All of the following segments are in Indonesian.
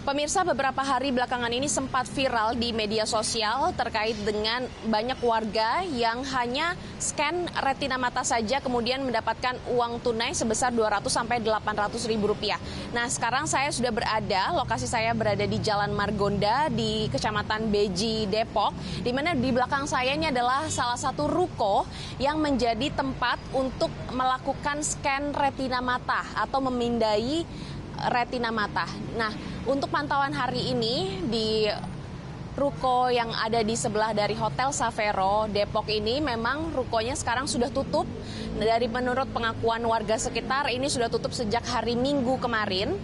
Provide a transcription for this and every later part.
Pemirsa, beberapa hari belakangan ini sempat viral di media sosial terkait dengan banyak warga yang hanya scan retina mata saja kemudian mendapatkan uang tunai sebesar 200 sampai 800 ribu rupiah. Nah, sekarang saya sudah lokasi saya berada di Jalan Margonda di Kecamatan Beji, Depok, di mana di belakang saya ini adalah salah satu ruko yang menjadi tempat untuk melakukan scan retina mata atau memindai retina mata. Nah, untuk pantauan hari ini di ruko yang ada di sebelah dari Hotel Savero Depok ini memang rukonya sekarang sudah tutup. Dari menurut pengakuan warga sekitar ini sudah tutup sejak hari Minggu kemarin.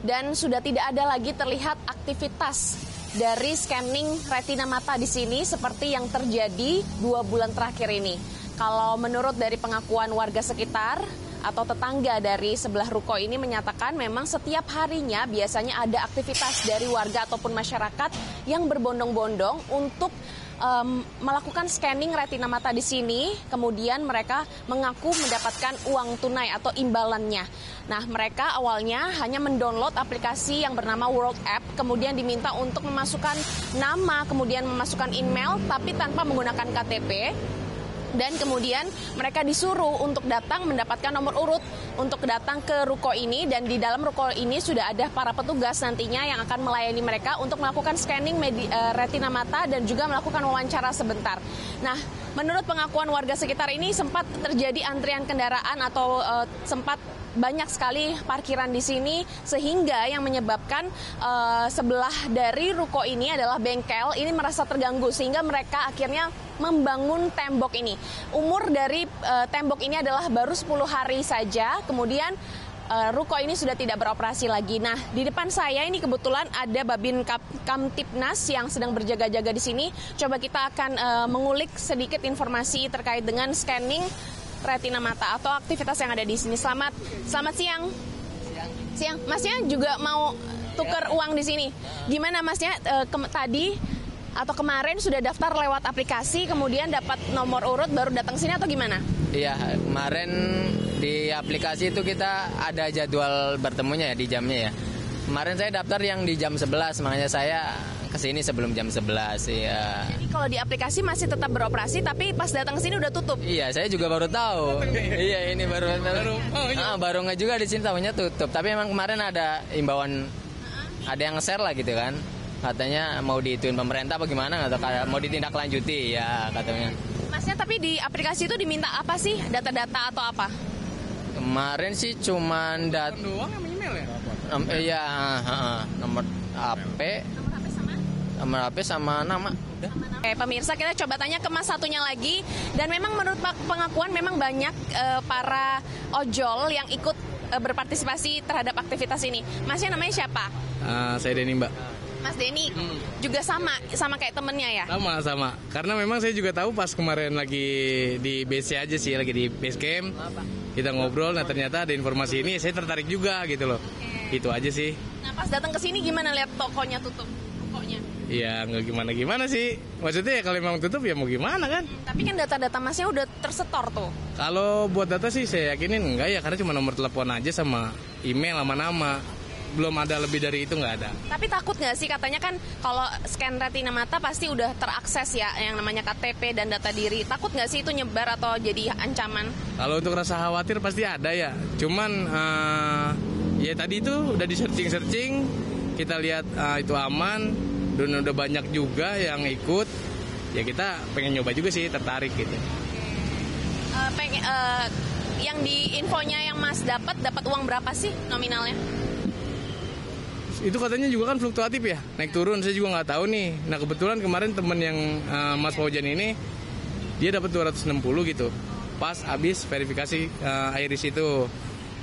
Dan sudah tidak ada lagi terlihat aktivitas dari scanning retina mata di sini seperti yang terjadi 2 bulan terakhir ini. Kalau menurut dari pengakuan warga sekitar atau tetangga dari sebelah ruko ini menyatakan memang setiap harinya biasanya ada aktivitas dari warga ataupun masyarakat yang berbondong-bondong untuk melakukan scanning retina mata di sini, kemudian mereka mengaku mendapatkan uang tunai atau imbalannya. Nah, mereka awalnya hanya mendownload aplikasi yang bernama World App, kemudian diminta untuk memasukkan nama, kemudian memasukkan email, tapi tanpa menggunakan KTP. Dan kemudian mereka disuruh untuk datang mendapatkan nomor urut untuk datang ke ruko ini. Dan di dalam ruko ini sudah ada para petugas nantinya yang akan melayani mereka untuk melakukan scanning retina mata dan juga melakukan wawancara sebentar. Nah, menurut pengakuan warga sekitar ini sempat terjadi antrian kendaraan atau sempat banyak sekali parkiran di sini sehingga yang menyebabkan sebelah dari ruko ini adalah bengkel ini merasa terganggu sehingga mereka akhirnya membangun tembok ini. Umur dari tembok ini adalah baru 10 hari saja, kemudian ruko ini sudah tidak beroperasi lagi. Nah, di depan saya ini kebetulan ada Babin Kamtipnas yang sedang berjaga-jaga di sini. Coba kita akan mengulik sedikit informasi terkait dengan scanning retina mata atau aktivitas yang ada di sini. Selamat siang. Siang. Masnya juga mau tukar uang di sini. Gimana Masnya tadi atau kemarin sudah daftar lewat aplikasi kemudian dapat nomor urut baru datang sini atau gimana? Iya, kemarin di aplikasi itu kita ada jadwal bertemunya ya di jamnya ya. Kemarin saya daftar yang di jam 11, makanya saya kesini sebelum jam 11 ya. Jadi kalau di aplikasi masih tetap beroperasi tapi pas datang ke sini udah tutup. Iya, saya juga baru tahu. Iya, ini baru nggak juga di sini tahunya tutup. Tapi emang kemarin ada imbauan, ada yang nge-share lah gitu kan. Katanya mau diituin pemerintah apa gimana atau mau ditindaklanjuti ya katanya. Masnya tapi di aplikasi itu diminta apa sih? Data-data atau apa? Kemarin sih cuman data doang sama email ya? Iya, nomor HP. Nomor HP sama nama. Oke, pemirsa, kita coba tanya ke Mas satunya lagi. Dan memang menurut pengakuan memang banyak para ojol yang ikut berpartisipasi terhadap aktivitas ini. Masnya namanya siapa? Saya Denny, Mbak. Mas Denny juga sama kayak temennya ya? Sama. Karena memang saya juga tahu pas kemarin lagi di base aja sih, lagi di base camp. Kita ngobrol, nah ternyata ada informasi ini, saya tertarik juga gitu loh. Itu aja sih. Nah, pas datang ke sini gimana lihat tokonya tutup? Ya nggak gimana sih. Maksudnya ya kalau memang tutup ya mau gimana kan. Tapi kan data-data Masnya udah tersetor tuh. Kalau buat data sih saya yakinin enggak ya, karena cuma nomor telepon aja sama email sama nama. Belum ada lebih dari itu, nggak ada. Tapi takut nggak sih, katanya kan kalau scan retina mata pasti udah terakses ya yang namanya KTP dan data diri. Takut nggak sih itu nyebar atau jadi ancaman? Kalau untuk rasa khawatir pasti ada ya. Cuman ya tadi itu udah di searching, kita lihat itu aman. Dan udah banyak juga yang ikut, ya kita pengen nyoba juga sih, tertarik gitu. Yang di infonya yang Mas dapat uang berapa sih nominalnya? Itu katanya juga kan fluktuatif ya, naik turun, saya juga nggak tahu nih. Nah kebetulan kemarin temen yang Mas Faujan ini, dia dapat 260 gitu, pas habis verifikasi iris itu.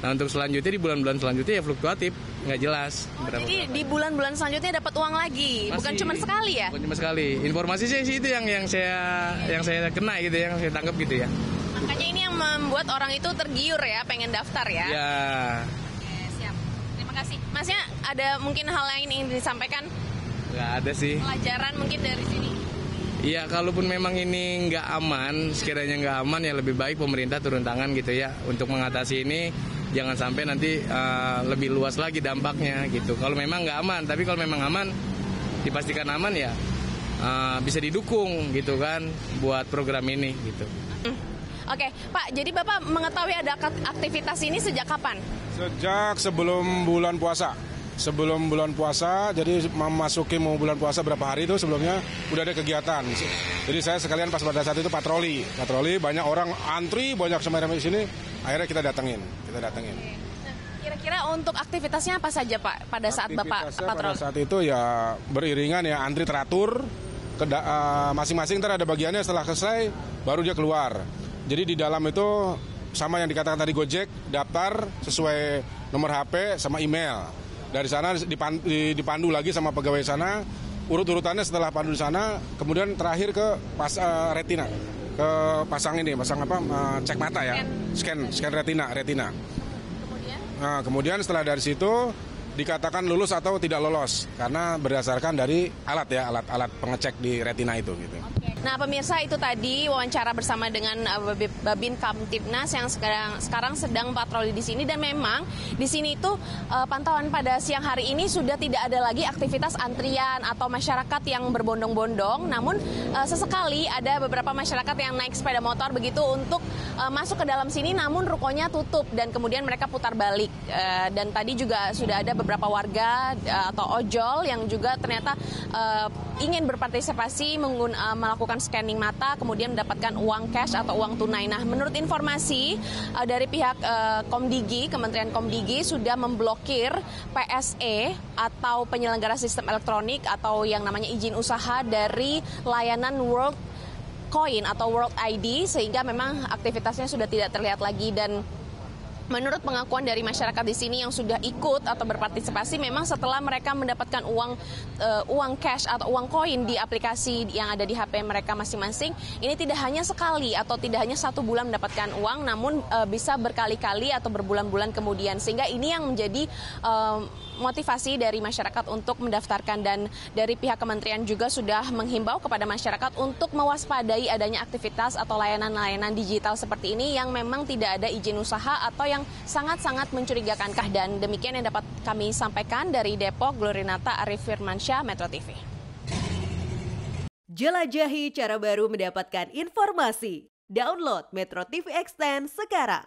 Nah untuk selanjutnya di bulan-bulan selanjutnya ya fluktuatif, nggak jelas. Jadi di bulan-bulan selanjutnya dapat uang lagi, bukan cuma sekali ya? Bukan cuma sekali. Informasi sih itu yang saya kena gitu, yang saya tangkap gitu ya. Makanya ini yang membuat orang itu tergiur ya, pengen daftar ya? Ya. Oke, siap. Terima kasih. Masnya ada mungkin hal lain yang disampaikan? Nggak ada sih. Pelajaran mungkin dari sini? Iya, kalaupun memang ini nggak aman, sekiranya nggak aman ya lebih baik pemerintah turun tangan gitu ya untuk mengatasi ini. jangan sampai nanti lebih luas lagi dampaknya gitu. Kalau memang nggak aman, tapi kalau memang aman, dipastikan aman ya bisa didukung gitu kan buat program ini gitu. Oke, Pak, jadi Bapak mengetahui ada aktivitas ini sejak kapan? Sejak sebelum bulan puasa. Sebelum bulan puasa, jadi memasuki mau bulan puasa berapa hari itu sebelumnya udah ada kegiatan. Jadi saya sekalian pas pada saat itu patroli banyak orang antri, banyak semacam di sini. Akhirnya kita datengin. Nah, kira-kira untuk aktivitasnya apa saja Pak pada saat Bapak patroli? Pada saat itu ya beriringan ya, antri teratur, masing-masing ntar ada bagiannya, setelah selesai baru dia keluar. Jadi di dalam itu sama yang dikatakan tadi Gojek, daftar sesuai nomor HP sama email. Dari sana dipandu lagi sama pegawai sana, urut-urutannya setelah pandu di sana, kemudian terakhir ke retina, ke pasang cek mata ya, scan retina. Nah, kemudian setelah dari situ dikatakan lulus atau tidak lolos karena berdasarkan dari alat pengecek di retina itu gitu. Nah, pemirsa, itu tadi wawancara bersama dengan Babin Kamtibnas yang sekarang sedang patroli di sini, dan memang di sini itu pantauan pada siang hari ini sudah tidak ada lagi aktivitas antrian atau masyarakat yang berbondong-bondong, namun sesekali ada beberapa masyarakat yang naik sepeda motor begitu untuk masuk ke dalam sini, namun rukonya tutup dan kemudian mereka putar balik. Dan tadi juga sudah ada beberapa warga atau ojol yang juga ternyata ingin berpartisipasi melakukan scanning mata, kemudian mendapatkan uang cash atau uang tunai. Nah, menurut informasi dari pihak Komdigi, Kementerian Komdigi sudah memblokir PSE atau penyelenggara sistem elektronik atau yang namanya izin usaha dari layanan World Coin atau World ID, sehingga memang aktivitasnya sudah tidak terlihat lagi. Dan menurut pengakuan dari masyarakat di sini yang sudah ikut atau berpartisipasi, memang setelah mereka mendapatkan uang cash atau uang koin di aplikasi yang ada di HP mereka masing-masing, ini tidak hanya sekali atau tidak hanya 1 bulan mendapatkan uang, namun bisa berkali-kali atau berbulan-bulan kemudian. Sehingga ini yang menjadi motivasi dari masyarakat untuk mendaftarkan, dan dari pihak kementerian juga sudah menghimbau kepada masyarakat untuk mewaspadai adanya aktivitas atau layanan-layanan digital seperti ini yang memang tidak ada izin usaha atau yang sangat-sangat mencurigakan. Dan demikian yang dapat kami sampaikan dari Depok, Glorinata Arif Firmansyah, Metro TV. Jelajahi cara baru mendapatkan informasi. Download Metro TV Extend sekarang.